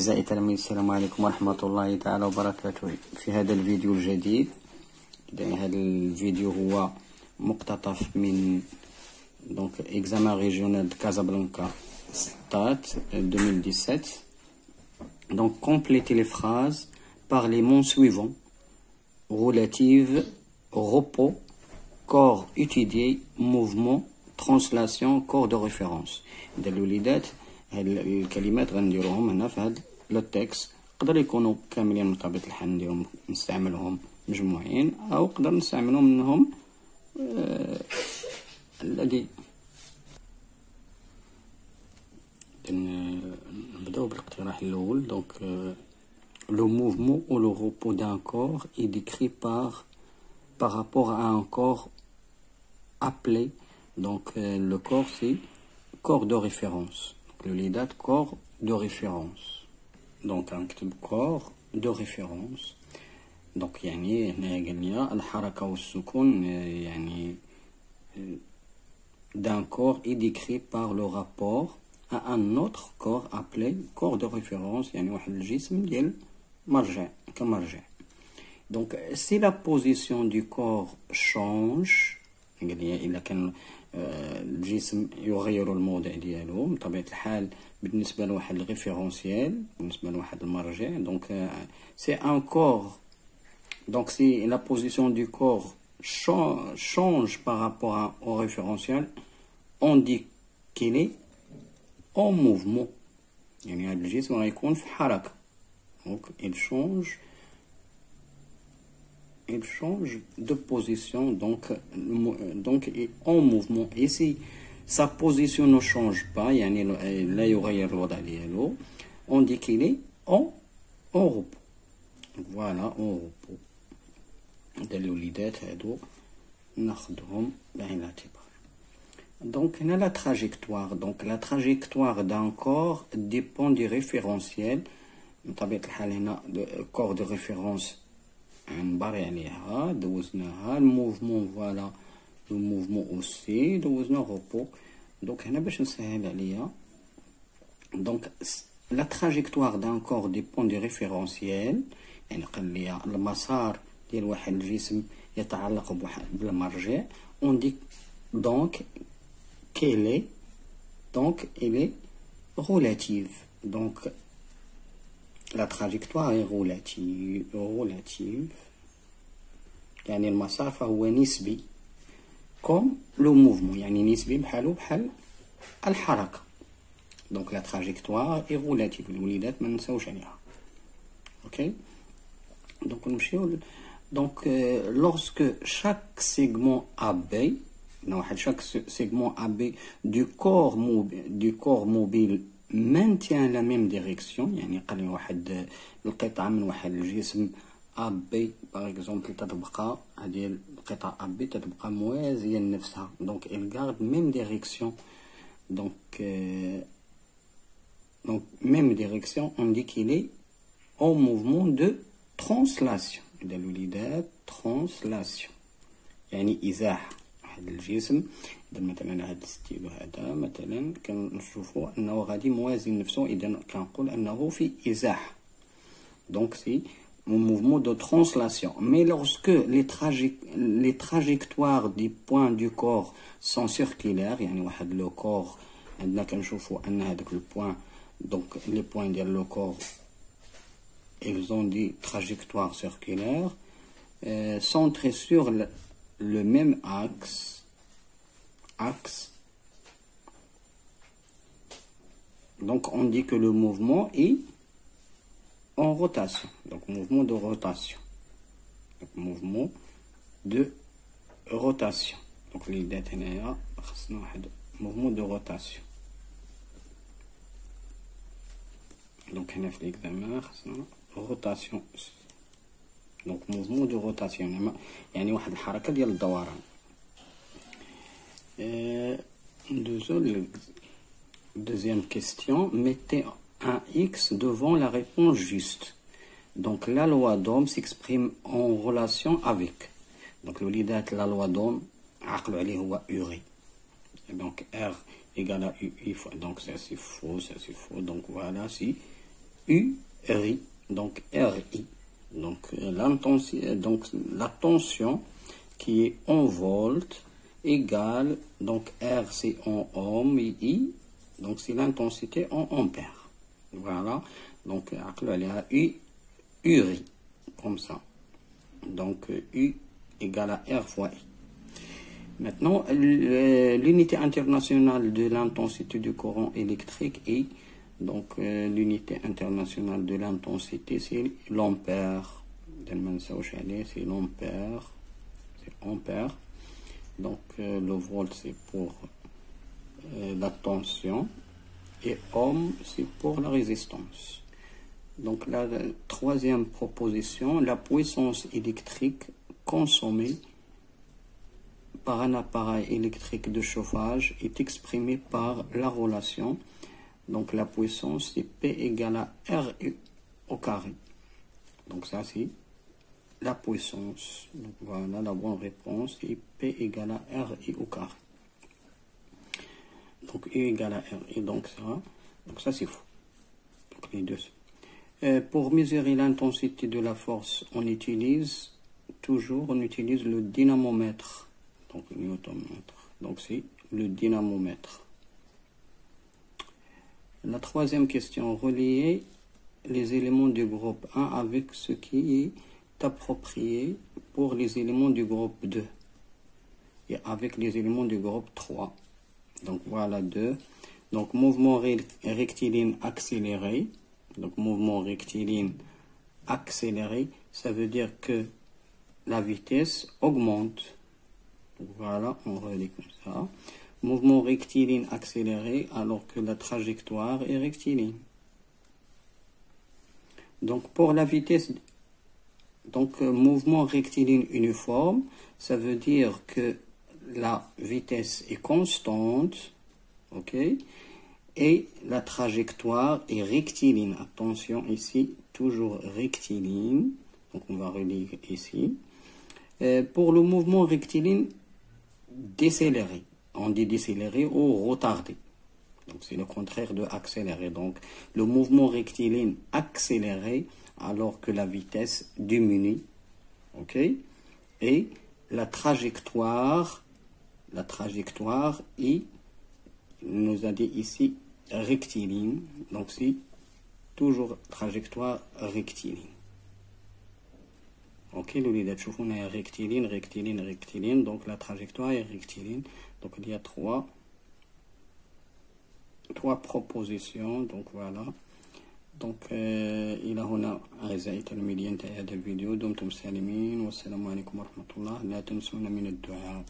أعزائي التلاميذ، السلام عليكم ورحمة الله تعالى وبركاته. في هذا الفيديو الجديد، هذا الفيديو هو مقتطف من examen régional de Casablanca Stade 2017. Donc complétez les phrases par les mots suivants: relative, repos, corps étudié, mouvement, translation, corps de référence. الوليدات الكلمات غنديروهم هنا في هذا التكست. يقدر يكونوا كاملين بطبيعة الحال نستعملهم مجموعين، او نقدر نستعملهم منهم الذي نبداو بالاقتراح الاول. دونك le mouvement ou le repos d'un corps est décrit par rapport à un corps appelé, donc le corps c'est corps de référence. Le LIDAT corps de référence. Donc un corps de référence. Donc يعني هنا قلنا الحركة والسكون يعني d'un corps est décrit par le rapport à un autre corps appelé corps de référence. يعني واحد الجسم ديال مرجع كمرجع. Donc si la position du corps change، إلا كان الجسم يغير الموضع ديالو بطبيعة الحال بالنسبة لواحد الريفيرونسيال، بالنسبة لواحد المرجع. donc c'est un corps. Donc si la position du corps change par rapport au référentiel, on dit qu'il est en mouvement. يعني هذا الجسم غيكون في حركة. donc il change de position, donc est en mouvement. Et si sa position ne change pas, يعني لا يغير الوضع ديالو، on dit qu'il est en repos. voilà en repos. هذا الوليدات هادو ناخذهم بعين الاعتبار. donc هنا la trajectoire. donc la trajectoire d'un corps dépend du référentiel. بطبيعة الحال هنا corps de référence نباري عليها دوزناها. الموفمون فوالا لو موفمون اوسي دوزنا روبو. دونك هنا باش نسهل عليا، دونك لا تراجيكتوار دان كور ديبون دي ريفيرونسيال، يعني قال لي المسار ديال واحد الجسم يتعلق بواحد بالمرجع. اون دي دونك كيلي، دونك إلي relative. donc la trajectoire est relative يعني المسار فهو نسبي comme le mouvement، يعني نسبي بحالو بحال الحركة. donc la trajectoire est relative. الوليدات ما ننساوش عليها. ok donc نمشيو. donc lorsque chaque segment AB، chaque segment AB du corps mobile maintient la même direction. يعني قال لي واحد القطعة من واحد الجسم AB par exemple تتبقى هذه القطعة AB تتبقى موازية لنفسها. donc elle garde même direction. donc même direction. on dit qu'il est en mouvement de translation. إذا الوليدات translation يعني إزاحة واحد الجسم. إذا مثلا هذا الستيلو هذا مثلا كنشوفوا أنه غادي موازي لنفسه، إذا كنقول أنه في إزاحة. donc c'est un mouvement de translation. mais lorsque les trajectoires des points du corps sont circulaires، يعني واحد لو كور عندنا كنشوفوا أن هذاك لو بوين، donc les points ديال لو كور ils ont des trajectoires circulaires centrées sur le même axe. donc on dit que le mouvement est en rotation. donc mouvement de rotation. donc mouvement de rotation. donc l'idée هنايا خصنا واحد mouvement de rotation. donc هنا في l'examen خصنا rotation. donc mouvement de rotation يعني واحد الحركة ديال الدوران. deuxième question: mettez un X devant la réponse juste. donc la loi d'Ohm s'exprime en relation avec. donc الوليدات la loi d'Ohm عقلوا عليه هو URI. donc R égale à U. donc ça c'est faux, donc voilà. si URI, donc RI. Donc la tension qui est en volts égale, donc R c'est en ohm et I, donc c'est l'intensité en ampères. Voilà, donc il y a URI, comme ça. Donc U égale à R fois I. Maintenant, l'unité internationale de l'intensité du courant électrique est, donc l'unité internationale de l'intensité, c'est l'ampère. C'est l'ampère. C'est ampère. Donc le volt c'est pour la tension et ohm c'est pour la résistance. Donc la troisième proposition, la puissance électrique consommée par un appareil électrique de chauffage est exprimée par la relation. Donc la puissance c'est P égale à R au carré. Donc ça c'est la puissance. Donc voilà la bonne réponse, c'est P égale à R au carré. Donc U égale à R et donc ça c'est faux. Donc les deux. Pour mesurer l'intensité de la force, on utilise le dynamomètre. Donc le newtonmètre. Donc c'est le dynamomètre. La troisième question, relier les éléments du groupe 1 avec ce qui est approprié pour les éléments du groupe 2 et avec les éléments du groupe 3. Donc voilà 2. Donc mouvement rectiligne accéléré. Donc mouvement rectiligne accéléré, ça veut dire que la vitesse augmente. Donc voilà, on relie comme ça. Mouvement rectiligne accéléré alors que la trajectoire est rectiligne. Donc pour la vitesse, donc mouvement rectiligne uniforme, ça veut dire que la vitesse est constante, ok, et la trajectoire est rectiligne. Attention ici, toujours rectiligne. Donc on va relire ici. Pour le mouvement rectiligne décéléré, on dit décéléré ou retardé. Donc c'est le contraire de accéléré. Donc le mouvement rectiligne accéléré alors que la vitesse diminue, ok, et la trajectoire est, nous a dit ici rectiligne, donc c'est toujours trajectoire rectiligne. Ok, on a rectiligne, donc la trajectoire est rectiligne. Donc il y a trois propositions, donc voilà. Donc إلى هنا أعزائي التلاميذ انتهى هذا الفيديو. دمتم سالمين والسلام عليكم ورحمة الله. لا تنسونا من الدعاء.